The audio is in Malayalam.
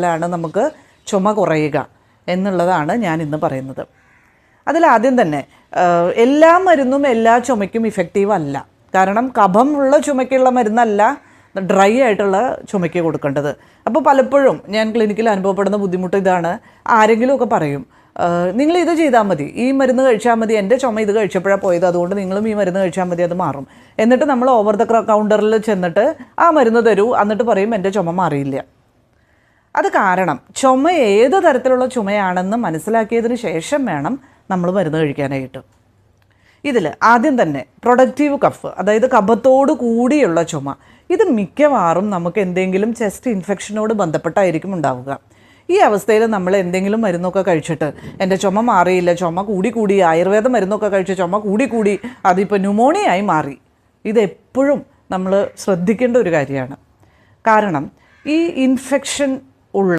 ാണ് നമുക്ക് ചുമ കുറയുക എന്നുള്ളതാണ് ഞാൻ ഇന്ന് പറയുന്നത്. അതിലാദ്യം തന്നെ എല്ലാ മരുന്നും എല്ലാ ചുമയ്ക്കും ഇഫക്റ്റീവ് അല്ല. കാരണം കഫമുള്ള ചുമയ്ക്കുള്ള മരുന്നല്ല ഡ്രൈ ആയിട്ടുള്ള ചുമയ്ക്ക് കൊടുക്കേണ്ടത്. അപ്പോൾ പലപ്പോഴും ഞാൻ ക്ലിനിക്കിൽ അനുഭവപ്പെടുന്ന ബുദ്ധിമുട്ട് ഇതാണ്. ആരെങ്കിലുമൊക്കെ പറയും, നിങ്ങൾ ഇത് ചെയ്താൽ മതി, ഈ മരുന്ന് കഴിച്ചാൽ മതി, എൻ്റെ ചുമ ഇത് കഴിച്ചപ്പോഴാണ് പോയത്, അതുകൊണ്ട് നിങ്ങളും ഈ മരുന്ന് കഴിച്ചാൽ മതി, അത് മാറും. എന്നിട്ട് നമ്മൾ ഓവർ ദ കൗണ്ടറിൽ ചെന്നിട്ട് ആ മരുന്ന് തരൂ, എന്നിട്ട് പറയും എൻ്റെ ചുമ മാറിയില്ല. അത് കാരണം ചുമ ഏത് തരത്തിലുള്ള ചുമയാണെന്ന് മനസ്സിലാക്കിയതിന് ശേഷം വേണം നമ്മൾ മരുന്ന് കഴിക്കാനായിട്ട്. ഇതിൽ ആദ്യം തന്നെ പ്രൊഡക്റ്റീവ് കഫ്, അതായത് കഫത്തോട് കൂടിയുള്ള ചുമ, ഇത് മിക്കവാറും നമുക്ക് എന്തെങ്കിലും ചെസ്റ്റ് ഇൻഫെക്ഷനോട് ബന്ധപ്പെട്ടായിരിക്കും ഉണ്ടാവുക. ഈ അവസ്ഥയിൽ നമ്മൾ എന്തെങ്കിലും മരുന്നൊക്കെ കഴിച്ചിട്ട് എൻ്റെ ചുമ മാറിയില്ല, ചുമ കൂടി ആയുർവേദ മരുന്നൊക്കെ കഴിച്ച് ചുമ കൂടി അതിപ്പോൾ ന്യൂമോണിയായി മാറി. ഇതെപ്പോഴും നമ്മൾ ശ്രദ്ധിക്കേണ്ട ഒരു കാര്യമാണ്. കാരണം ഈ ഇൻഫെക്ഷൻ